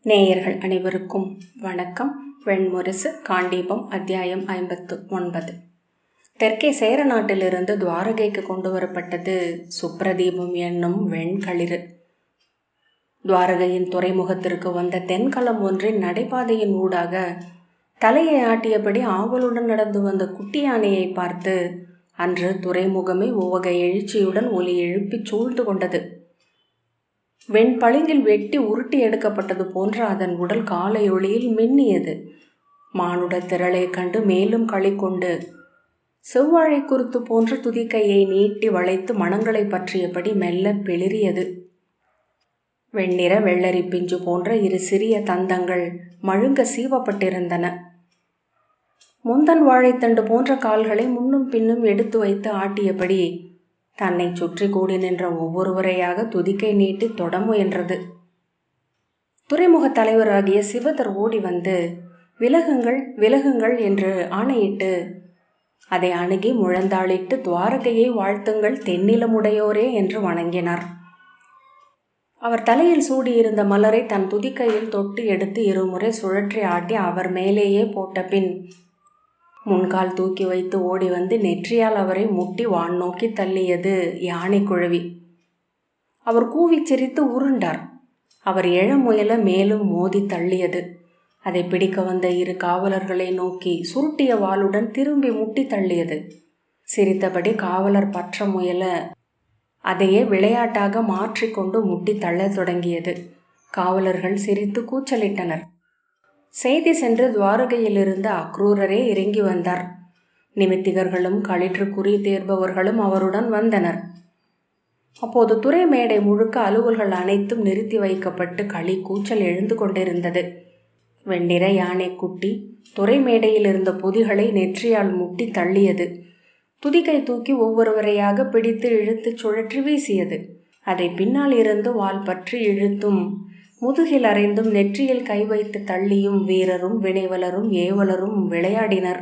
நேயர்கள் அனைவருக்கும் வணக்கம். வெண்முரசு காண்டீபம் அத்தியாயம் 59. தெற்கே சேர நாட்டிலிருந்து துவாரகைக்கு கொண்டு வரப்பட்டது சுப்ரதீபம் என்னும் வெண்களிறு. துவாரகையின் துறைமுகத்திற்கு வந்த தென்களம் ஒன்றின் நடைபாதையின் ஊடாக தலையை ஆட்டியபடி ஆவலுடன் நடந்து வந்த குட்டி யானையை பார்த்து அன்று துறைமுகமே உவகை எழுச்சியுடன் ஒலி எழுப்பி சூழ்ந்து கொண்டது. வெண்பளிங்கில் வெட்டி உருட்டி எடுக்கப்பட்டது போன்ற அதன் உடல் காலை ஒளியில் மின்னியது. மானுட திரளை கண்டு மேலும் களி கொண்டு செவ்வாழை குருத்து போன்ற துதிக்கையை நீட்டி வளைத்து மணங்களை பற்றியபடி மெல்ல பிளிரியது. வெண்ணிற வெள்ளரி பிஞ்சு போன்ற இரு சிறிய தந்தங்கள் மழுங்க சீவப்பட்டிருந்தன. முந்தன் வாழைத்தண்டு போன்ற கால்களை முன்னும் பின்னும் எடுத்து வைத்து ஆட்டியபடி தன்னை சுற்றி கூடி நின்ற ஒவ்வொருவரையாக துதிக்கை நீட்டி தொட முயன்றது. துறைமுக தலைவராகிய சிவதர் ஓடி வந்து விலகுங்கள் விலகுங்கள் என்று ஆணையிட்டு அதை அணுகி முழந்தாளிட்டு துவாரகையை வாழ்த்துங்கள் தென்னிலமுடையோரே என்று வணங்கினார். அவர் தலையில் சூடியிருந்த மலரை தன் துதிக்கையில் தொட்டு எடுத்து இருமுறை சுழற்றி ஆட்டி அவர் மேலேயே போட்ட பின் முன்கால் தூக்கி வைத்து ஓடி வந்து நெற்றியால் அவரை முட்டி வான் நோக்கி தள்ளியது யானை குழவி. அவர் கூவி சிரித்து உருண்டார். அவர் எழ முயல மேலும் மோதி தள்ளியது. அதை பிடிக்க வந்த இரு காவலர்களை நோக்கி சுருட்டிய வாளுடன் திரும்பி முட்டி தள்ளியது. சிரித்தபடி காவலர் பற்ற முயல அதையே விளையாட்டாக மாற்றிக்கொண்டு முட்டி தள்ளத் தொடங்கியது. காவலர்கள் சிரித்து கூச்சலிட்டனர். செய்தி சென்று துவாரகையிலிருந்து அக்ரூரரே இறங்கி வந்தார். நிமித்திகர்களும் களிற்று குறி தேர்பவர்களும் அவருடன் வந்தனர். அப்போது துறை மேடை முழுக்க அலுவல்கள் அனைத்தும் நிறுத்தி வைக்கப்பட்டு களி கூச்சல் எழுந்து கொண்டிருந்தது. வெண்ணிற யானை குட்டி துறை மேடையில் இருந்த பொதிகளை நெற்றியால் முட்டி தள்ளியது. துதிக்கை தூக்கி ஒவ்வொருவரையாக பிடித்து இழுத்து சுழற்றி வீசியது. அதை பின்னால் இருந்து வால் பற்றி இழுத்தும் முதுகில் அறைந்தும் நெற்றியில் கை வைத்து தள்ளியும் வீரரும் வினைவலரும் ஏவலரும் விளையாடினர்.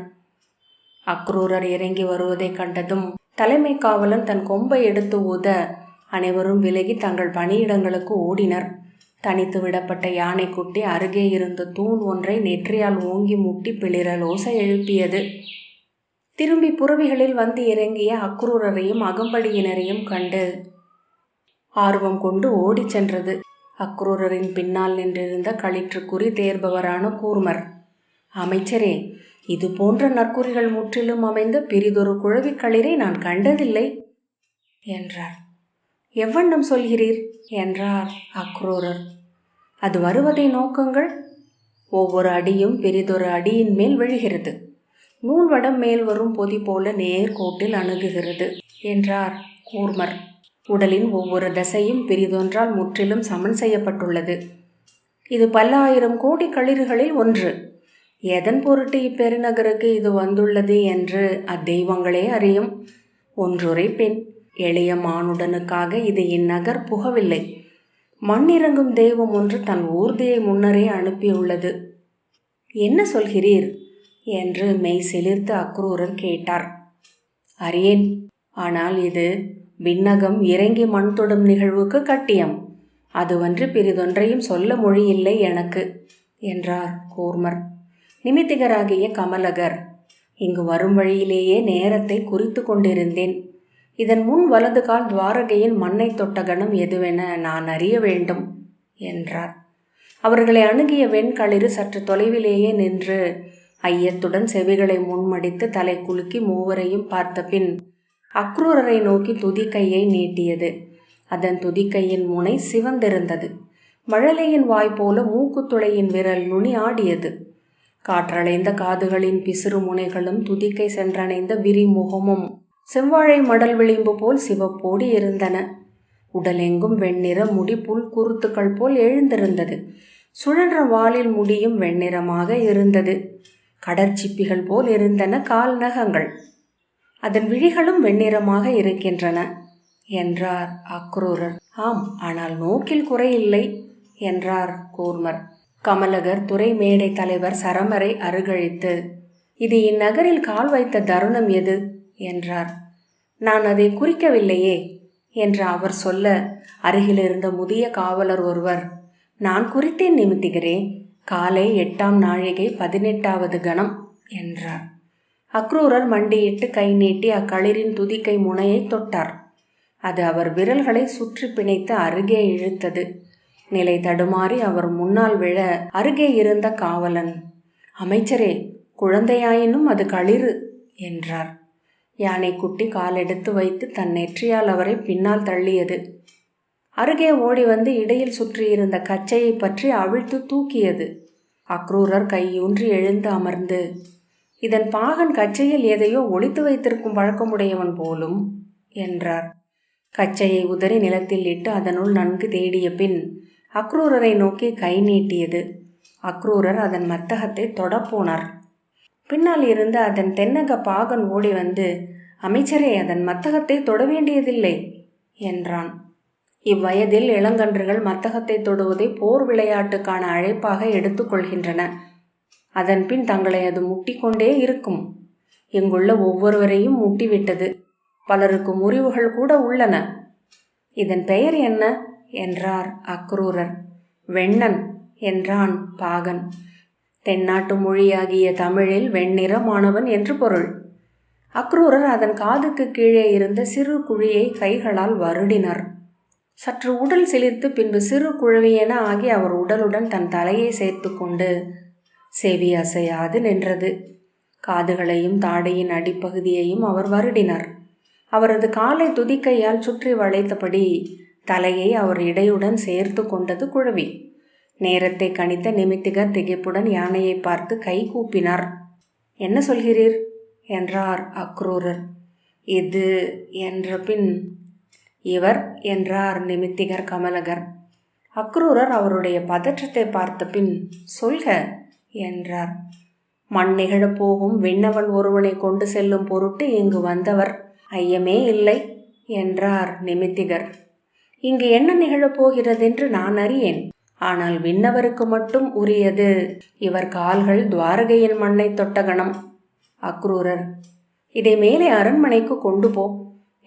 அக்ரூரர் இறங்கி வருவதை கண்டதும் தலைமை காவலன் தன் கொம்பை எடுத்து ஊத அனைவரும் விலகி தங்கள் பணியிடங்களுக்கு ஓடினர். தனித்து விடப்பட்ட யானைக்குட்டி அருகே இருந்த தூண் ஒன்றை நெற்றியால் ஓங்கி முட்டி பிளிரல் ஓசை எழுப்பியது. திரும்பி புறவிகளில் வந்து இறங்கிய அக்ரூரரையும் அகம்படியினரையும் கண்டு ஆர்வம் கொண்டு ஓடி சென்றது. அக்ரூரரின் பின்னால் நின்றிருந்த களிற்று குறி தேர்பவரான கூர்மர், அமைச்சரே, இது போன்ற நற்குறிகள் முற்றிலும் அமைந்த பிரிதொரு குழவிக்களிரை நான் கண்டதில்லை என்றார். எவ்வண்ணம் சொல்கிறீர் என்றார் அக்ரூரர். அது வருவதை நோக்குங்கள். ஒவ்வொரு அடியும் பிரிதொரு அடியின் மேல் விழுகிறது. நூல்வடம் மேல் வரும் பொதி போல நேர்கோட்டில் அணுகுகிறது என்றார் கூர்மர். உடலின் ஒவ்வொரு தசையும் பிரிதொன்றால் முற்றிலும் சமன் செய்யப்பட்டுள்ளது. இது பல்லாயிரம் கோடி களிறுகளில் ஒன்று. எதன் பொருட்டு இப்பெருநகருக்கு இது வந்துள்ளது என்று அத்தெய்வங்களே அறியும். ஒன்றுரை பெண் எளிய மானுடனுக்காக இது இந்நகர் புகவில்லை. மண்ணிறங்கும் தெய்வம் ஒன்று தன் ஊர்தியை முன்னரே அனுப்பியுள்ளது. என்ன சொல்கிறீர் என்று மெய் சிலிர்த்து அக்ரூரர் கேட்டார். அறியேன், ஆனால் இது விண்ணகம் இறங்கி மண் தொடும் நிகழ்வுக்கு கட்டியம். அதுவன்று பிரிதொன்றையும் சொல்ல மொழி இல்லை எனக்கு என்றார் கூர்மர். நிமித்திகராகிய கமலகர், இங்கு வரும் வழியிலேயே நேரத்தை குறித்து கொண்டிருந்தேன். இதன் முன் வலது கால் துவாரகையின் மண்ணை தொட்ட கணம் எதுவென நான் அறிய வேண்டும் என்றார். அவர்களை அணுகிய வெண்களிறு சற்று தொலைவிலேயே நின்று ஐயத்துடன் செவிகளை முன்மடித்து தலை குலுக்கி மூவரையும் பார்த்த பின் அக்ரூரரை நோக்கி துதிக்கையை நீட்டியது. அதன் துதிக்கையின் முனை சிவந்திருந்தது. மழலையின் வாய் போல மூக்குத்துளையின் விரல் நுனி ஆடியது. காற்றடைந்த காதுகளின் பிசிறு முனைகளும் துதிக்கை சென்றணைந்த விரி முகமும் செவ்வாழை மடல் விளிம்பு போல் சிவப்போடி இருந்தன. உடலெங்கும் வெண்ணிற முடி புல் குருத்துக்கள் போல் எழுந்திருந்தது. சுழன்ற வாளில் முடியும் வெண்ணிறமாக இருந்தது. கடற்சிப்பிகள் போல் இருந்தன கால் நகங்கள். அதன் விழிகளும் வெண்ணிறமாக இருக்கின்றன என்றார் அக்ரூரர். ஆம், ஆனால் நோக்கில் குறையில்லை என்றார் கூர்மர். கமலகர் துறை மேடை தலைவர் சரமரை அருகழித்து, இது இந்நகரில் கால் வைத்த தருணம் எது என்றார். நான் அதை குறிக்கவில்லையே என்று அவர் சொல்ல, அருகிலிருந்த முதிய காவலர் ஒருவர், நான் குறித்தேன் நிமித்திகரே, காலை 8ஆம் நாழிகை 18வது கணம் என்றார். அக்ரூரர் மண்டியிட்டு கை நீட்டி அக்களிரின் துதிக்கை முனையை தொட்டார். அது அவர் விரல்களை சுற்றி பிணைத்து அருகே இழுத்தது. நிலை தடுமாறி அவர் முன்னால் விழ அருகே இருந்த காவலன், அமைச்சரே, குழந்தையாயினும் அது களிறு என்றார். யானைக்குட்டி காலெடுத்து வைத்து தன் நெற்றியால் அவரை பின்னால் தள்ளியது. அருகே ஓடி வந்து இடையில் சுற்றியிருந்த கச்சையை பற்றி அவிழ்த்து தூக்கியது. அக்ரூரர் கையூன்றி எழுந்து அமர்ந்து, இதன் பாகன் கச்சையில் எதையோ ஒளித்து வைத்திருக்கும் பழக்கமுடையவன் போலும் என்றார். கச்சையை உதறி நிலத்தில் இட்டு அதனுள் நன்கு தேடிய பின் அக்ரூரரை நோக்கி கை நீட்டியது. அக்ரூரர் அதன் மத்தகத்தை தொடப்போனார். பின்னால் இருந்து அதன் தென்னக பாகன் ஓடி வந்து, அமைச்சரே, அதன் மத்தகத்தை தொட வேண்டியதில்லை என்றான். இவ்வயதில் இளங்கன்றுகள் மத்தகத்தை தொடுவதை போர் விளையாட்டுக்கான அழைப்பாக எடுத்துக்கொள்கின்றன. அதன் பின் தங்களை அது முட்டிக்கொண்டே இருக்கும். இங்குள்ள ஒவ்வொருவரையும் முட்டிவிட்டது. பலருக்கு முறிவுகள் கூட உள்ளன. இதன் பெயர் என்ன என்றார் அக்ரூரர். வெண்ணன் என்றான் பாகன். தென்னாட்டு மொழியாகிய தமிழில் வெண்ணிறமானவன் என்று பொருள். அக்ரூரர் அதன் காதுக்கு கீழே இருந்த சிறு குழியை கைகளால் வருடினார். சற்று உடல் சிலிர்த்து பின்பு சிறு குழவியென ஆகி அவர் உடலுடன் தன் தலையை சேர்த்து கொண்டு செவி அசையாது நின்றது. காதுகளையும் தாடையின் அடிப்பகுதியையும் அவர் வருடினார். அவரது காலை துதிக்கையால் சுற்றி வளைத்தபடி தலையை அவர் இடையுடன் சேர்த்து கொண்டது குழவி. நேரத்தை கணித்த நிமித்திகர் திகைப்புடன் யானையை பார்த்து கை கூப்பினார். என்ன சொல்கிறீர் என்றார் அக்ரூரர். இது என்ற பின் இவர் என்றார் நிமித்திகர் கமலகர். அக்ரூரர் அவருடைய பதற்றத்தை பார்த்த பின் சொல்க என்றார். மண் நிகழப் போகும் விண்ணவன் ஒருவனை கொண்டு செல்லும் பொருட்டு இங்கு வந்தவர், ஐயமே இல்லை என்றார் நிமித்திகர். இங்கு என்ன நிகழப் போகிறதென்று நான் அறியேன். ஆனால் விண்ணவருக்கு மட்டும் உரியது இவர் கால்கள் துவாரகையின் மண்ணை தொட்ட கணம். அக்ரூரர், இதை மேலே அரண்மனைக்கு கொண்டு போ.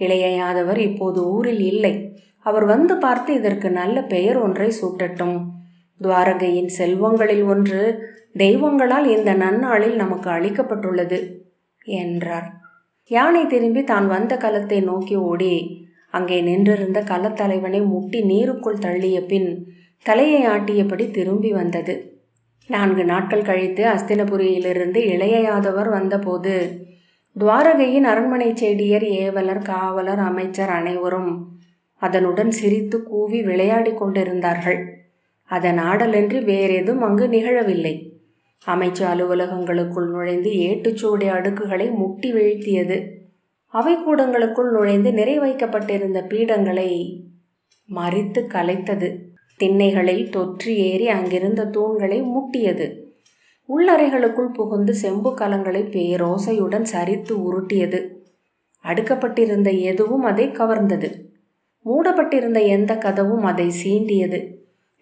இளைய யாதவர் இப்போது ஊரில் இல்லை. அவர் வந்து பார்த்து இதற்கு நல்ல பெயர் ஒன்றை சூட்டட்டும். துவாரகையின் செல்வங்களில் ஒன்று தெய்வங்களால் இந்த நன்னாளில் நமக்கு அளிக்கப்பட்டுள்ளது என்றார். யானை திரும்பி தான் வந்த களத்தை நோக்கி ஓடி அங்கே நின்றிருந்த களத்தலைவனை முட்டி நீருக்குள் தள்ளிய பின் தலையை ஆட்டியபடி திரும்பி வந்தது. 4 நாட்கள் கழித்து அஸ்தினபுரியிலிருந்து இளைய யாதவர் வந்தபோது துவாரகையின் அரண்மனை செடியர், ஏவலர், காவலர், அமைச்சர் அனைவரும் அதனுடன் சிரித்து கூவி விளையாடி கொண்டிருந்தார்கள். அதன் ஆடலன்றி வேறெதும் அங்கு நிகழவில்லை. அமைச்சு அலுவலகங்களுக்குள் நுழைந்து ஏட்டுச்சூடி அடுக்குகளை முட்டி வீழ்த்தியது. அவை கூடங்களுக்குள் நுழைந்து நிறை வைக்கப்பட்டிருந்த பீடங்களை மறித்து கலைத்தது. திண்ணைகளில் தொற்றி ஏறி அங்கிருந்த தூண்களை முட்டியது. உள்ளறைகளுக்குள் புகுந்து செம்பு கலங்களை பேரோசையுடன் சரித்து உருட்டியது. அடுக்கப்பட்டிருந்த எதுவும் அதை கவர்ந்தது. மூடப்பட்டிருந்த எந்த கதவும் அதை சீண்டியது.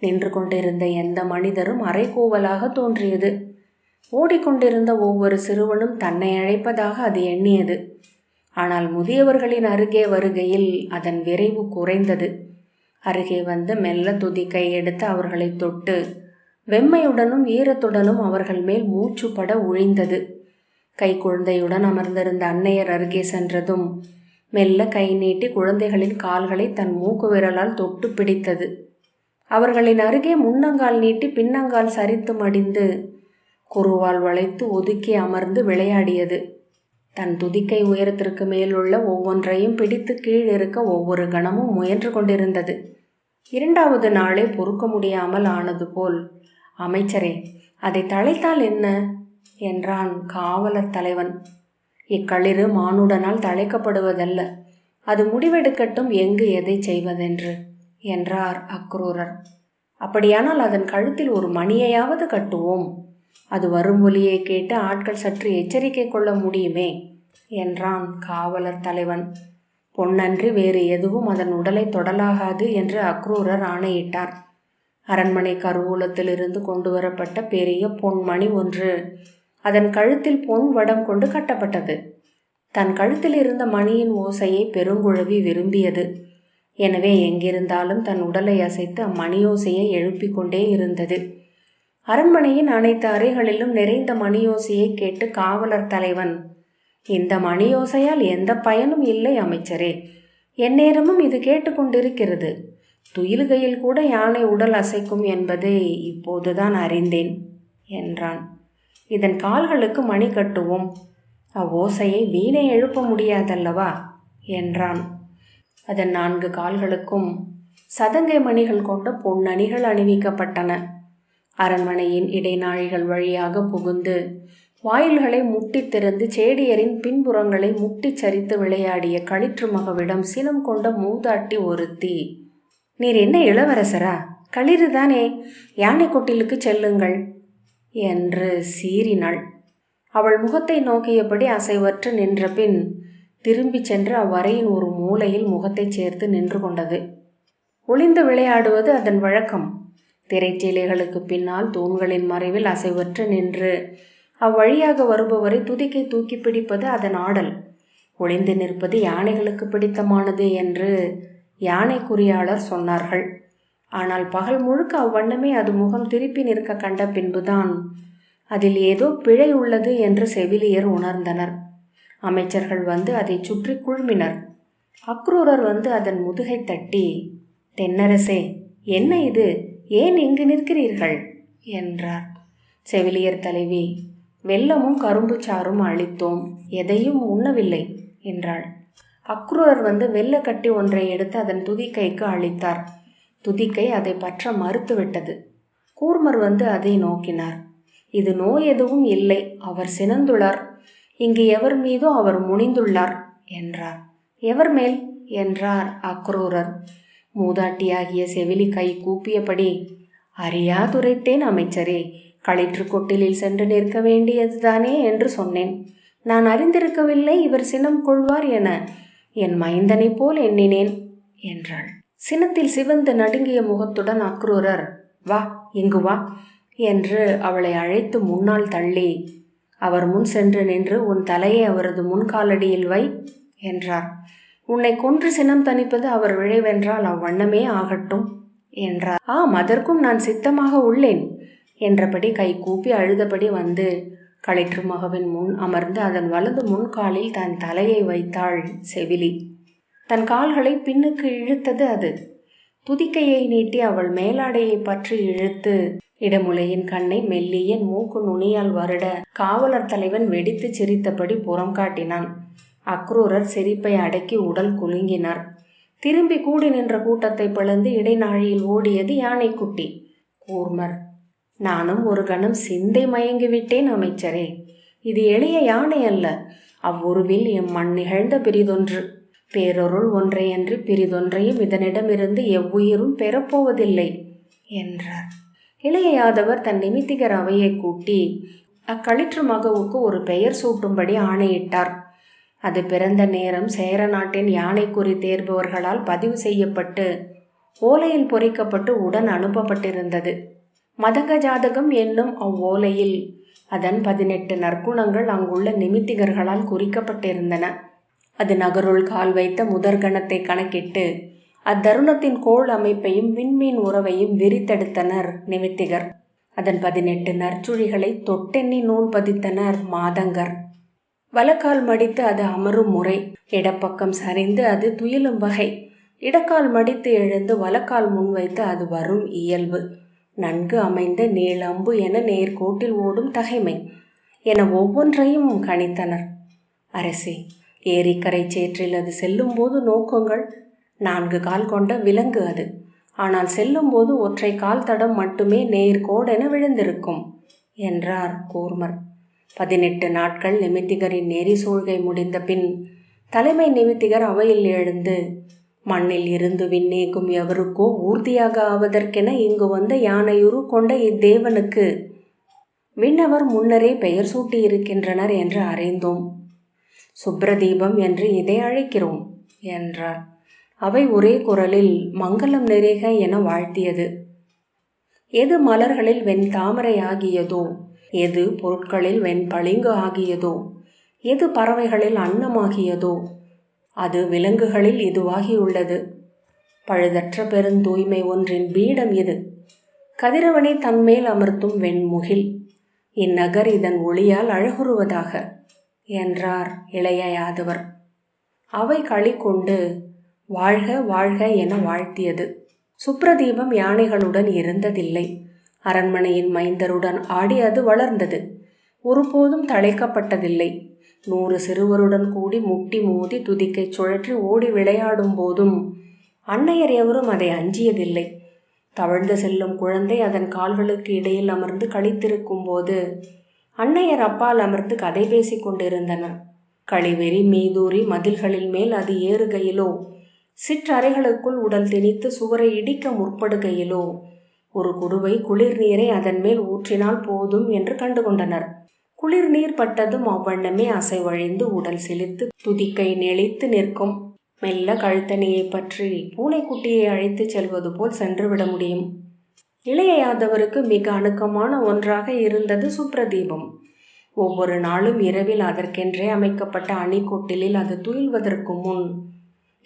நின்று கொண்டிருந்த எந்த மனிதரும் அரைக்கூவலாக தோன்றியது. ஓடிக்கொண்டிருந்த ஒவ்வொரு சிறுவனும் தன்னை அழைப்பதாக அது எண்ணியது. ஆனால் முதியவர்களின் அருகே வருகையில் அதன் விரைவு குறைந்தது. அருகே வந்து மெல்ல துதிக்கை எடுத்து அவர்களை தொட்டு வெம்மையுடனும் ஈரத்துடனும் அவர்கள் மேல் மூச்சுப்பட ஒழிந்தது. கை குழந்தையுடன் அமர்ந்திருந்த அன்னையர் அருகே சென்றதும் மெல்ல கை நீட்டி குழந்தைகளின் கால்களை தன் மூக்கு விரலால் தொட்டு பிடித்தது. அவர்களின் அருகே முன்னங்கால் நீட்டி பின்னங்கால் சரித்து மடிந்து குருவால் வளைத்து ஒதுக்கி அமர்ந்து விளையாடியது. தன் துதிக்கை உயரத்திற்கு மேலுள்ள ஒவ்வொன்றையும் பிடித்து கீழிருக்க ஒவ்வொரு கணமும் முயன்று கொண்டிருந்தது. 2வது நாளே பொறுக்க முடியாமல் ஆனது போல், அமைச்சரே, அதை தழைத்தால் என்ன என்றான் காவலர் தலைவன். இக்களிறு மானுடனால் தழைக்கப்படுவதல்ல. அது முடிவெடுக்கட்டும் எங்கு எதை செய்வதென்று என்றார் அக்ரூரர். அப்படியானால் அதன் கழுத்தில் ஒரு மணியையாவது கட்டுவோம். அது வரும் ஒலியை கேட்டு ஆட்கள் சற்று எச்சரிக்கை கொள்ள முடியுமே என்றான் காவலர் தலைவன். பொன்னன்றி வேறு எதுவும் அதன் உடலை தொடலாகாது என்று அக்ரூரர் ஆணையிட்டார். அரண்மனை கருவூலத்திலிருந்து கொண்டு வரப்பட்ட பெரிய பொன்மணி ஒன்று அதன் கழுத்தில் பொன் வடம் கொண்டு கட்டப்பட்டது. தன் கழுத்தில் இருந்த மணியின் ஓசையை பெருங்குழவி விரும்பியது. எனவே எங்கிருந்தாலும் தன் உடலை அசைத்து அம்மணியோசையை எழுப்பிக் கொண்டே இருந்தது. அரண்மனையின் அனைத்து அறைகளிலும் நிறைந்த மணியோசையை கேட்டு காவலர் தலைவன், இந்த மணியோசையால் எந்த பயனும் இல்லை அமைச்சரே. எந்நேரமும் இது கேட்டுக்கொண்டிருக்கிறது. துயிலுகையில் கூட யானை உடல் அசைக்கும் என்பதை இப்போதுதான் அறிந்தேன் என்றான். இதன் கால்களுக்கு மணி கட்டுவோம். அவ்வோசையை வீணை எழுப்ப முடியாதல்லவா என்றான். அதன் 4 கால்களுக்கும் சதங்கை மணிகள் கொண்ட பொன்னணிகள் அணிவிக்கப்பட்டன. அரண்மனையின் இடைநாழிகள் வழியாக புகுந்து வாயில்களை முட்டி திறந்து சேடியரின் பின்புறங்களை முட்டிச் சரித்து விளையாடிய களிற்று மகவிடம் சினம் கொண்ட மூதாட்டி ஒருத்தி, நீர் என்ன இளவரசரா? களிறுதானே, யானை கொட்டிலுக்கு செல்லுங்கள் என்று சீறினாள். அவள் முகத்தை நோக்கியபடி அசைவற்று நின்ற பின் திரும்பி சென்று அவ்வறையின் ஒரு மூலையில் முகத்தை சேர்த்து நின்று கொண்டது. ஒளிந்து விளையாடுவது அதன் வழக்கம். திரைச்சீலைகளுக்கு பின்னால் தூண்களின் மறைவில் அசைவற்று நின்று அவ்வழியாக வருபவரை துதிக்கை தூக்கி பிடிப்பது அதன் ஆடல். ஒளிந்து நிற்பது யானைகளுக்கு பிடித்தமானது என்று யானை குறியாளர் சொன்னார்கள். ஆனால் பகல் முழுக்க அவ்வண்ணமே அது முகம் திருப்பி நிற்க கண்ட பின்புதான் அதில் ஏதோ பிழை உள்ளது என்று செவிலியர் உணர்ந்தனர். அமைச்சர்கள் வந்து அதை சுற்றி குழுமினர். அக்ரூரர் வந்து அதன் முதுகை தட்டி, தென்னரசே, என்ன இது? ஏன் இங்கு நிற்கிறீர்கள் என்றார். செவிலியர் தலைவி, வெல்லமும் கரும்பு சாறும் அளித்தோம், எதையும் உண்ணவில்லை என்றாள். அக்ரூரர் வந்து வெள்ளக்கட்டி ஒன்றை எடுத்து அதன் துதிக்கைக்கு அளித்தார். துதிக்கை அதை பற்ற மறுத்துவிட்டது. கூர்மர் வந்து அதை நோக்கினார். இது நோய் எதுவும் இல்லை, அவர் சினந்துள்ளார். இங்கு எவர் மீதோ அவர் முனிந்துள்ளார் என்றார். எவர் மேல் என்றார் அக்ரூரர். மூதாட்டியாகிய செவிலி கை கூப்பியபடி, அறியாதுரைத்தேன் அமைச்சரே. களிற்று கொட்டிலில் சென்று நிற்க வேண்டியதுதானே என்று சொன்னேன். நான் அறிந்திருக்கவில்லை இவர் சினம் கொள்வார் என என் மைந்தனை போல் எண்ணினேன் என்றாள். சினத்தில் சிவந்து நடுங்கிய முகத்துடன் அக்ரூரர், வா, இங்கு வா என்று அவளை அழைத்து முன்னால் தள்ளி அவர் முன் சென்று நின்று உன் தலையை அவரது முன்காலடியில் வை என்றார். உன்னை கொன்று சினம் தணிப்பது அவர் விழைவென்றால் அவ்வண்ணமே ஆகட்டும் என்றார். ஆம், அதற்கும் நான் சித்தமாக உள்ளேன் என்றபடி கை கூப்பி அழுதபடி வந்து களிற்று மகவின் முன் அமர்ந்து அதன் வலது முன்காலில் தன் தலையை வைத்தாள் செவிலி. தன் கால்களை பின்னுக்கு இழுத்தது அது. துதிக்கையை நீட்டி அவள் மேலாடையை பற்றி இழுத்து இடமுலையின் கண்ணை மெல்லிய மூக்கு நுனியால் வருட காவலர் தலைவன் வெடித்து சிரித்தபடி புறம் காட்டினான். அக்ரூரர் சிரிப்பை அடக்கி உடல் குலுங்கினார். திரும்பி கூடி நின்ற கூட்டத்தை பிளந்து இடைநாழியில் ஓடியது யானைக்குட்டி. கூர்மர், நானும் ஒரு கணம் சிந்தை மயங்கிவிட்டேன் அமைச்சரே. இது எளிய யானை அல்ல. அவ்வுருவில் எம் மண் நிகழ்ந்த பிரிதொன்று. பேரொருள் ஒன்றையன்றி பிரிதொன்றையும் இதனிடமிருந்து எவ்வுயிரும் பெறப்போவதில்லை என்றார். இளைய யாதவர் தன் நிமித்திகர் அவையை கூட்டி அக்களிற்று மகவுக்கு ஒரு பெயர் சூட்டும்படி ஆணையிட்டார். அது பிறந்த நேரம் சேர நாட்டின் யானைக்குறி தேர்பவர்களால் பதிவு செய்யப்பட்டு ஓலையில் பொறிக்கப்பட்டு உடன் அனுப்பப்பட்டிருந்தது. மதங்க ஜாதகம் என்னும் அவ்வோலையில் அதன் 18 நற்குணங்கள் அங்குள்ள நிமித்திகர்களால் குறிக்கப்பட்டிருந்தன. அது நகருள் கால் வைத்த முதற்கணத்தை கணக்கிட்டு அத்தருணத்தின் கோள் அமைப்பையும் விண்மீன் உறவையும் விரித்தெடுத்தனர் நிமித்திகர். அதன் 18 நற்சுழிகளை தொட்டெண்ணி நூல் பதித்தனர் மாதங்கர். வலக்கால் மடித்து அது அமரும் முறை, இடப்பக்கம் சரிந்து அது துயிலும் வகை, இடக்கால் மடித்து எழுந்து வலக்கால் முன்வைத்து அது வரும் இயல்பு, நன்கு அமைந்த நீளம்பு என நேர்கோட்டில் ஓடும் தகைமை என ஒவ்வொன்றையும் கணித்தனர். அரசே, ஏரிக்கரை சேற்றில் அது செல்லும்போது நோக்குங்கள். 4 கால் கொண்ட விலங்கு அது. ஆனால் செல்லும்போது ஒற்றை கால் தடம் மட்டுமே நேர்கோடென விழுந்திருக்கும் என்றார் கூர்மர். 18 நாட்கள் நிமித்திகரின் நெறி சூழ்கை முடிந்த பின் தலைமை நிமித்திகர் அவையில் எழுந்து, மண்ணில் இருந்து விண்ணேகும் எவருக்கோ ஊர்தியாக ஆவதற்கென இங்கு வந்த யானையுரு கொண்ட இத்தேவனுக்கு விண்ணவர் முன்னரே பெயர் சூட்டி இருக்கின்றனர் என்று அறிந்தோம். சுப்ரதீபம் என்று இதை அழைக்கிறோம் என்றார். அவை ஒரே குரலில் மங்களம் நிறைக என வாழ்த்தியது. எது மலர்களில் வெண் தாமரை ஆகியதோ, எது பொருட்களில் வெண் பளிங்கு ஆகியதோ, எது பறவைகளில் அன்னமாகியதோ, அது விலங்குகளில் இதுவாகியுள்ளது. பழுதற்ற பெருந்தூய்மை ஒன்றின் பீடம் இது. கதிரவனை தன்மேல் அமர்த்தும் வெண்முகில். இந்நகர் இதன் ஒளியால் அழகுறுவதாக என்றார் இளைய யாதவர். அவை களி கொண்டு வாழ்க வாழ்க என வாழ்த்தியது. சுப்ரதீபம் யானைகளுடன் இருந்ததில்லை. அரண்மனையின் மைந்தருடன் ஆடி அது வளர்ந்தது. ஒருபோதும் தழைக்கப்பட்டதில்லை. 100 சிறுவருடன் கூடி முட்டி மோதி துதிக்கை சுழற்றி ஓடி விளையாடும் போதும் அன்னையர் எவரும் அதை அஞ்சியதில்லை. தவழ்ந்து செல்லும் குழந்தை அதன் கால்களுக்கு இடையில் அமர்ந்து களித்திருக்கும் போது அன்னையர் அப்பால் அமர்ந்து கதை பேசி கொண்டிருந்தனர். களிவெறி மீதூறி மதில்களில் மேல் அது ஏறுகையிலோ, சிற்றறைகளுக்குள் உடல் திணித்து சுவரை இடிக்க முற்படுகையிலோ, ஒரு குடுவை குளிர் நீரை அதன் மேல் ஊற்றினால் போதும் என்று கண்டுகொண்டனர். குளிர் நீர் பட்டதும் அவ்வண்ணமே அசைவழிந்து உடல் சிலித்து துதிக்கை நெளித்து நிற்கும். மெல்ல கழுத்தணியை பற்றி பூனைக்குட்டியை அழைத்து செல்வது போல் சென்றுவிட முடியும். இளைய யாதவருக்கு மிக அணுக்கமான ஒன்றாக இருந்தது சுப்ரதீபம். ஒவ்வொரு நாளும் இரவில் அதற்கென்றே அமைக்கப்பட்ட அணிக்கொட்டிலில் அது துயில்வதற்கு முன்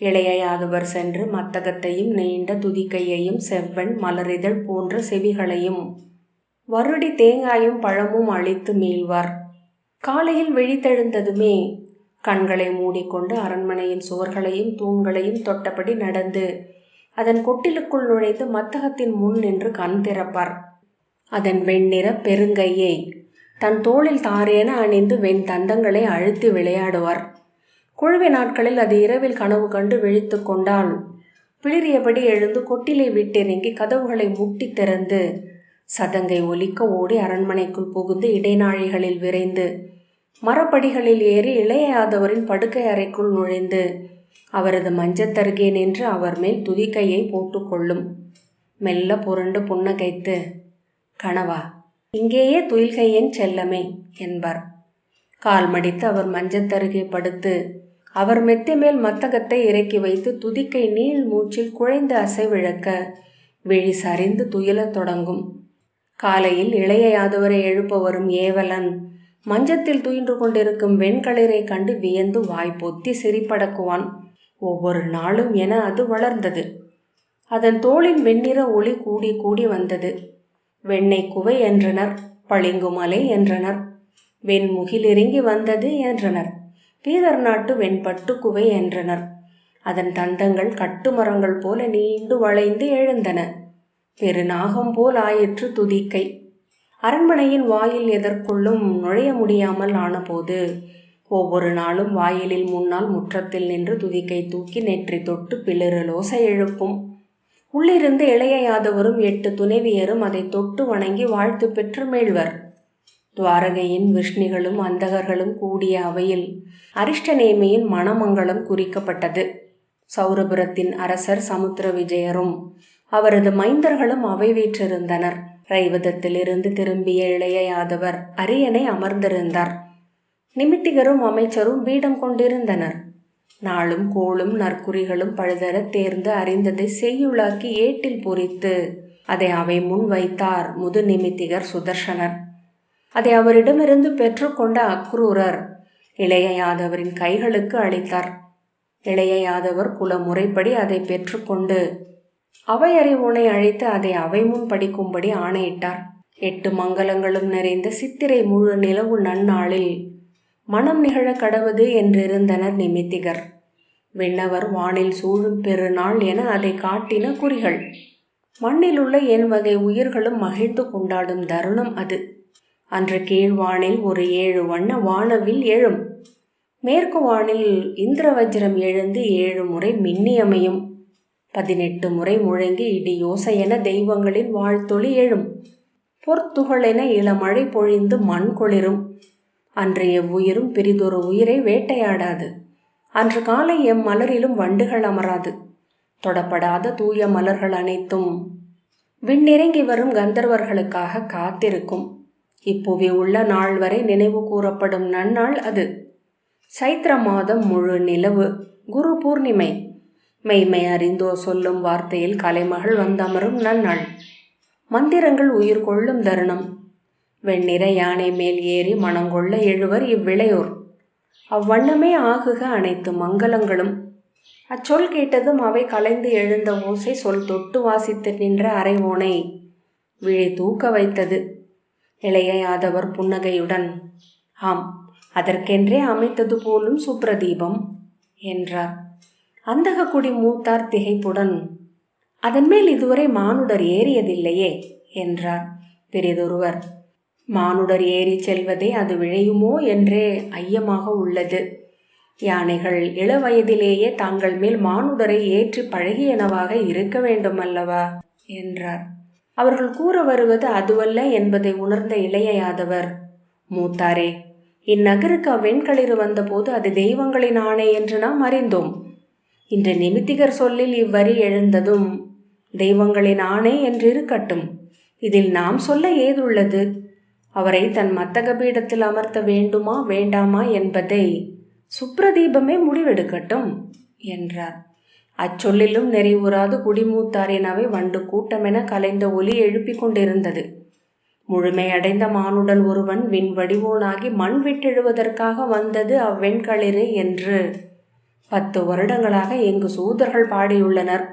இளைய யாதவர் சென்று மத்தகத்தையும் நீண்ட துதிக்கையையும் செவ்வன் மலரிதழ் போன்ற செவிகளையும் வருடி தேங்காயும் பழமும் அளித்து மீள்வார். காலையில் விழித்தெழுந்ததுமே கண்களை மூடிக்கொண்டு அரண்மனையின் சுவர்களையும் தூண்களையும் தொட்டபடி நடந்து அதன் கொட்டிலுக்குள் நுழைந்து மத்தகத்தின் முன் நின்று கண் திறப்பார். அதன் வெண்ணிற பெருங்கையை தன் தோளில் தாரேன அணிந்து வெண் தந்தங்களை அழுத்தி விளையாடுவார். குழுவி நாட்களில் அது இரவில் கனவு கண்டு விழித்து கொண்டால் பிளிரியபடி எழுந்து கொட்டிலை விட்டிறங்கி கதவுகளை முட்டி திறந்து சதங்கை ஒலிக்க ஓடி அரண்மனைக்குள் புகுந்து இடைநாழிகளில் விரைந்து மரப்படிகளில் ஏறி இளைய யாதவரின் படுக்கை அறைக்குள் நுழைந்து அவரது மஞ்சத்தருகே நின்று அவர் மேல் துதிக்கையை போட்டுக்கொள்ளும். மெல்ல புரண்டு புன்னகைத்து, கனவா, இங்கேயே துயில்கையேன் செல்லமே என்பார். கால் மடித்து அவர் மஞ்சத்தருகே படுத்து அவர் மெத்தை மேல் மத்தகத்தை இறக்கி வைத்து துதிக்கை நீள் மூச்சில் குழைந்து அசைவிழக்க விழி சரிந்து துயிலத் தொடங்கும். காலையில் இளைய யாதவரை எழுப்ப வரும் ஏவலன் மஞ்சத்தில் துயின்று கொண்டிருக்கும் வெண்களிரை கண்டு வியந்து வாய் பொத்தி சிரிப்படக்குவான். ஒவ்வொரு நாளும் என அது வளர்ந்தது. அதன் தோளின் வெண்ணிற ஒளி கூடி கூடி வந்தது. வெண்ணெய் குவை என்றனர், பளிங்குமலை என்றனர், வெண்முகில் இறங்கி வந்தது என்றனர், பீதர் நாட்டு வெண்பட்டு குவை என்றனர். அதன் தந்தங்கள் கட்டுமரங்கள் போல நீண்டு வளைந்து எழுந்தன. பெருநாகம் போல் ஆயிற்று துதிக்கை. அரண்மனையின் வாயில் எதற்குள்ளும் நுழைய முடியாமல் ஆனபோது ஒவ்வொரு நாளும் வாயிலில் முன்னால் முற்றத்தில் நின்று துதிக்கை தூக்கி நெற்றி தொட்டு பிளிரலோசை எழுப்பும். உள்ளிருந்து இளைய யாதவரும் 8 துணைவியரும் அதை தொட்டு வணங்கி வாழ்த்து பெற்று மீழ்வர். துவாரகையின் விஷ்ணிகளும் அந்தகர்களும் கூடிய அவையில் அரிஷ்டநேமியின் மணமங்கலம் குறிக்கப்பட்டது. சௌரபுரத்தின் அரசர் சமுத்திர விஜயரும் அவரது மைந்தர்களும் அவை வீற்றிருந்தனர். ரைவதத்திலிருந்து திரும்பிய இளைய யாதவர் அரியணை அமர்ந்திருந்தார். நிமித்திகரும் அமைச்சரும் பீடம் கொண்டிருந்தனர். நாளும் கோளும் நற்குறிகளும் பழுதர தேர்ந்து அறிந்ததை செய்யுளாக்கி ஏட்டில் பொறித்து அதை அவை முன் வைத்தார் முது நிமித்திகர் சுதர்சனர். அதை அவரிடமிருந்து பெற்றுக்கொண்ட அக்ரூரர் இளைய யாதவரின் கைகளுக்கு அளித்தார். இளைய யாதவர் குல முறைப்படி அதை பெற்றுக்கொண்டு அவையறிவோனை அழைத்து அதை அவை முன் படிக்கும்படி ஆணையிட்டார். 8 மங்கலங்களும் நிறைந்த சித்திரை முழு நிலவு நன்னாளில் மனம் நிகழ கடவது என்றிருந்தனர் நிமித்திகர். விண்ணவர் வானில் சூழும் பெருநாள் என அதை காட்டின குறிகள். மண்ணிலுள்ள என் வகை உயிர்களும் மகிழ்ந்து கொண்டாடும் தருணம் அது. அன்று கீழ்வானில் ஒரு 7 வண்ண வானவில் எழும். மேற்கு வானில் இந்திர வஜ்ரம் எழுந்து 7 முறை மின்னியமையும். 18 முறை முழங்கி இடி யோசையென தெய்வங்களின் வாழ்த்தொளி எழும். பொற்துகளென இளமழை பொழிந்து மண் கொளிரும். அன்று எவ்வுயிரும் பிரிதொரு உயிரை வேட்டையாடாது. அன்று காலை மலரிலும் வண்டுகள் அமராது. தொடப்படாத தூய மலர்கள் அனைத்தும் விண்ணிறங்கி வரும் கந்தர்வர்களுக்காக காத்திருக்கும். இப்புவி உள்ள நாள் வரை நினைவு கூறப்படும் நன்னாள் அது. சைத்திர மாதம் முழு நிலவு, குரு பூர்ணிமை. மெய்மை அறிந்தோர் சொல்லும் வார்த்தையில் கலைமகள் வந்தமரும் நன்னாள். மந்திரங்கள் உயிர் கொள்ளும் தருணம். வெண்ணிற யானை மேல் ஏறி மணங்கொள்ள எழுவர் இவ்விளையோர். அவ்வண்ணமே ஆகுக அனைத்து மங்களங்களும். அச்சொல் கேட்டதும் அவை கலைந்து எழுந்த ஓசை சொல் தொட்டு வாசித்து நின்ற அரைவோனை விழி தூக்க வைத்தது. இளைய யாதவர் புன்னகையுடன், ஆம், அதற்கென்றே அமைத்தது போலும் சுப்ரதீபம் என்றார். அந்தகக்குடி மூத்தார் திகைப்புடன், அதன் மேல் இதுவரை மானுடர் ஏறியதில்லையே என்றார். பெரிதொருவர், மானுடர் ஏறி செல்வதே அது விழையுமோ என்றே ஐயமாக உள்ளது. யானைகள் இளவயதிலேயே தாங்கள் மேல் மானுடரை ஏற்றி பழகியனவாக இருக்க வேண்டும் அல்லவா என்றார். அவர்கள் கூற வருவது அதுவல்ல என்பதை உணர்ந்த இளைய யாதவர், மூத்தாரே, இந்நகருக்கு அவ்வெண்களிறு வந்தபோது அது தெய்வங்களின் ஆணை என்று நாம் அறிந்தோம். இன்று நிமித்திகர் சொல்லில் இவ்வரி எழுந்ததும் தெய்வங்களின் ஆணை என்று இருக்கட்டும். இதில் நாம் சொல்ல ஏதுள்ளது? அவரை தன் மத்தக பீடத்தில் அமர்த்த வேண்டுமா வேண்டாமா என்பதை சுப்ரதீபமே முடிவெடுக்கட்டும் என்றார். அச்சொல்லிலும் நிறைவுறாது குடிமூத்தாரின் அவை வண்டு கூட்டமென கலைந்த ஒலி எழுப்பிக் கொண்டிருந்தது. முழுமையடைந்த மானுடன் ஒருவன் விண்வடிவோனாகி மண் விட்டெழுவதற்காக வந்தது அவ்வெண்களிறு என்று 10 வருடங்களாக எங்கு சூதர்கள் பாடியுள்ளனர்.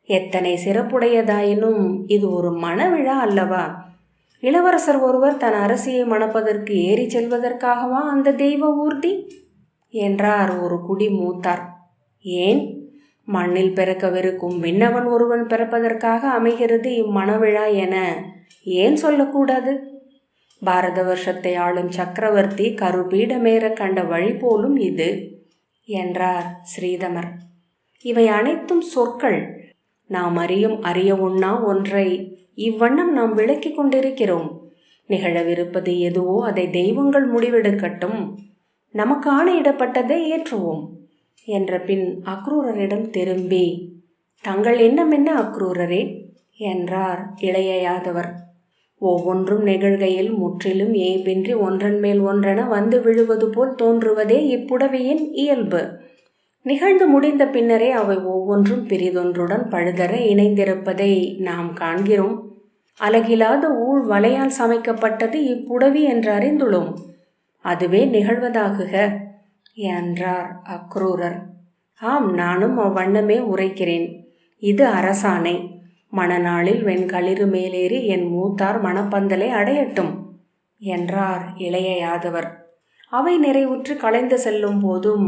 எத்தனை சிறப்புடையதாயினும் இது ஒரு மணவிழா அல்லவா? இளவரசர் ஒருவர் தன் அரசியை மணப்பதற்கு ஏறி செல்வதற்காகவா அந்த தெய்வ ஊர்தி என்றார் ஒரு குடி மூத்தார். ஏன், மண்ணில் பிறக்கவிருக்கும் விண்ணவன் ஒருவன் பிறப்பதற்காக அமைகிறது இம்மணவிழா என ஏன் சொல்லக்கூடாது? பாரத வருஷத்தை ஆளும் சக்கரவர்த்தி கருபீடமேற கண்ட வழி போலும் இது என்றார் ஸ்ரீதமர். இவை அனைத்தும் சொற்கள். நாம் அறிய ஒண்ணா ஒன்றை இவ்வண்ணம் நாம் விளக்கிக் கொண்டிருக்கிறோம். நிகழவிருப்பது எதுவோ அதை தெய்வங்கள் முடிவெடுக்கட்டும். நமக்கு ஆணையிடப்பட்டதை ஏற்றுவோம் என்ற பின் அக்ரூரரிடம் திரும்பி, தங்கள் எண்ணம் என்ன அக்ரூரரே என்றார் இளைய யாதவர். ஒவ்வொன்றும் நிகழ்கையில் முற்றிலும் ஏபின்றி ஒன்றன் மேல் ஒன்றென வந்து விழுவது போல் தோன்றுவதே இப்புடவையின் இயல்பு. நிகழ்ந்து முடிந்த பின்னரே அவை ஒவ்வொன்றும் பிரிதொன்றுடன் பழுதர இணைந்திருப்பதை நாம் காண்கிறோம். அலகிலாத ஊழ் வலையால் சமைக்கப்பட்டது இப்புடவி என்று அறிந்துள்ளோம். அதுவே நிகழ்வதாகுக என்றார் அக்ரூரர். ஆம், நானும் அவ்வண்ணமே உரைக்கிறேன். இது அரசாணை. மணநாளில் வெண்களிறு மேலேறி என் மூத்தார் மணப்பந்தலை அடையட்டும் என்றார் இளைய யாதவர். அவை நிறைவுற்று கலைந்து செல்லும் போதும்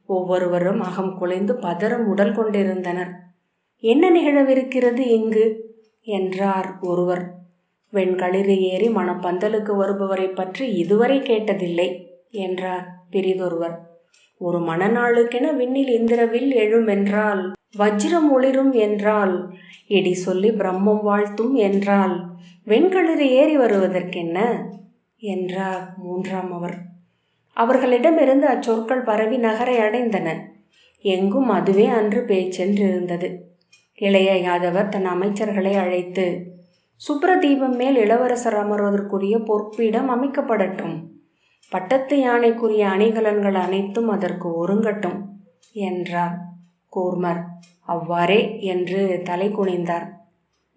ஒவ்வொருவரும் அகம் குலைந்து பதறம் உடல் கொண்டிருந்தனர். என்ன நிகழவிருக்கிறது இங்கு என்றார் ஒருவர். வெண்களிறு ஏறி மணப்பந்தலுக்கு வருபவரை பற்றி இதுவரை கேட்டதில்லை என்றார் பிரிதொருவர். ஒரு மணநாளுக்கென விண்ணில் இந்திரவில் எழும் என்றால், வஜ்ரம் ஒளிரும் என்றால், இடி சொல்லி பிரம்மம் வாழ்த்தும் என்றால், வெண்களிறு ஏறி வருவதற்கென்ன என்றார் 3ஆம் அவர். அவர்களிடமிருந்து அச்சொற்கள் பரவி நகரை அடைந்தன. எங்கும் அதுவே அன்று பேச்சென்றிருந்தது. இளைய யாதவர் தன் அமைச்சர்களை அழைத்து, சுப்ரதீபம் மேல் இளவரசர் அமர்வதற்குரிய பொற்பீடம் அமைக்கப்படட்டும். பட்டத்து யானைக்குரிய அணிகலன்கள் அனைத்தும் அதற்கு ஒருங்கட்டும் என்றார். கூர்மர் அவ்வாறே என்று தலை குனிந்தார்.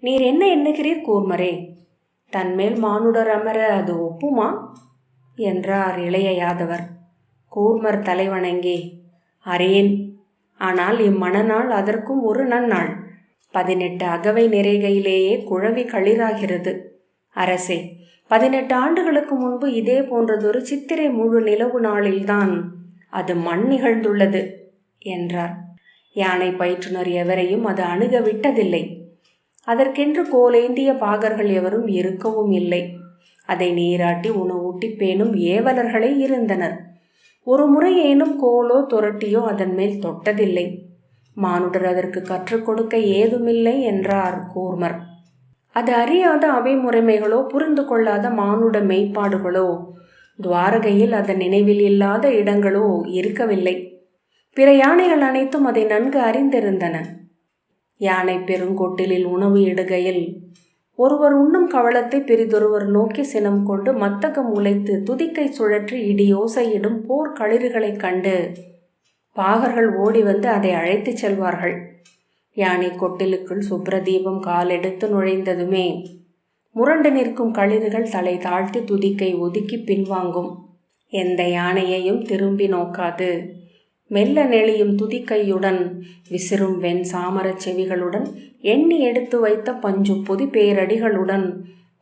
நீர் என்ன எண்ணுகிறீர் கூர்மரே? தன்மேல் மானுடர் அமர அது ஒப்புமா என்றார் இளைய யாதவர். கூர்மர் தலைவணங்கி, அறியேன். ஆனால் இம்மணநாள் அதற்கும் ஒரு நன்னாள். 18 அகவை நிறைகையிலேயே குழவி களிராகிறது. அரசே, 18 ஆண்டுகளுக்கு முன்பு இதே போன்றதொரு சித்திரை முழு நிலவு நாளில்தான் அது மண் நிகழ்ந்துள்ளது என்றார். யானை பயிற்றுனர் எவரையும் அது அணுக விட்டதில்லை. அதற்கென்று கோலேந்திய பாகர்கள் எவரும் இருக்கவும் இல்லை. அதை நீராட்டி உணவூட்டி பேணும் ஏவலர்களே இருந்தனர். ஒரு முறையேனும் கோலோ தொரட்டியோ அதன் மேல் தொட்டதில்லை. மானுடர் அதற்கு கற்றுக் கொடுக்க ஏதுமில்லை என்றார் கூர்மர். அது அறியாத அவை முறைமைகளோ புரிந்து கொள்ளாத மானுட மெய்ப்பாடுகளோ துவாரகையில் அதன் நினைவில் இல்லாத இடங்களோ இருக்கவில்லை. பிற யானைகள் அனைத்தும் அதை நன்கு அறிந்திருந்தன. யானை பெருங்கொட்டிலில் உணவு இடுகையில் ஒருவர் உண்ணும் கவளத்தை பிரிதொருவர் நோக்கி சினம் கொண்டு மத்தகம் உழைத்து துதிக்கை சுழற்றி இடியோசையிடும் போர் களிறுகளைக் கண்டு பாகர்கள் ஓடி வந்து அதை அழைத்துச் செல்வார்கள். யானை கொட்டிலுக்குள் சுப்ரதீபம் காலெடுத்து நுழைந்ததுமே முரண்டு நிற்கும் களிறுகள் தலை தாழ்த்தி துதிக்கை ஒதுக்கி பின்வாங்கும். எந்த யானையையும் திரும்பி நோக்காது மெல்ல நெளியும் துதிக்கையுடன் விசிறும் வெண் சாமரச் செவிகளுடன் எண்ணி எடுத்து வைத்த பஞ்சு பொதி பேரடிகளுடன்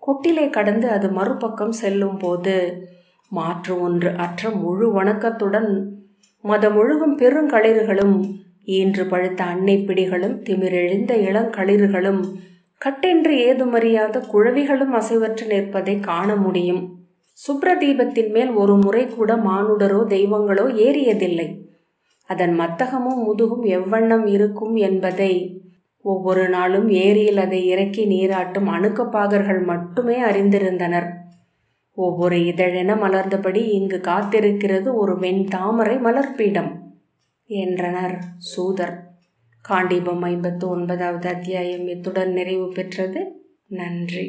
கொட்டிலை கடந்து அது மறுபக்கம் செல்லும் போது மாற்று ஒன்று அற்ற முழு வணக்கத்துடன் மதமொழுகும் பெருங்களிர்களும் ஈன்று பழுத்த அன்னை பிடிகளும் திமிரெழுந்த இளங்களிர்களும் கட்டென்று ஏதுமறியாத குழவிகளும் அசைவற்று நிற்பதை காண முடியும். சுப்ரதீபத்தின் மேல் ஒரு முறை கூட மானுடரோ தெய்வங்களோ ஏறியதில்லை. அதன் மத்தகமும் முதுகும் எவ்வண்ணம் இருக்கும் என்பதை ஒவ்வொரு நாளும் ஏரியில் அதை இறக்கி நீராட்டும் அணுக்கப்பாகர்கள் மட்டுமே அறிந்திருந்தனர். ஒவ்வொரு இதழென மலர்ந்தபடி இங்கு காத்திருக்கிறது ஒரு வெண் தாமரை மலர்பீடம் என்றனர் சூதர். காண்டீபம் 59வது அத்தியாயம் இத்துடன் நிறைவு பெற்றது. நன்றி.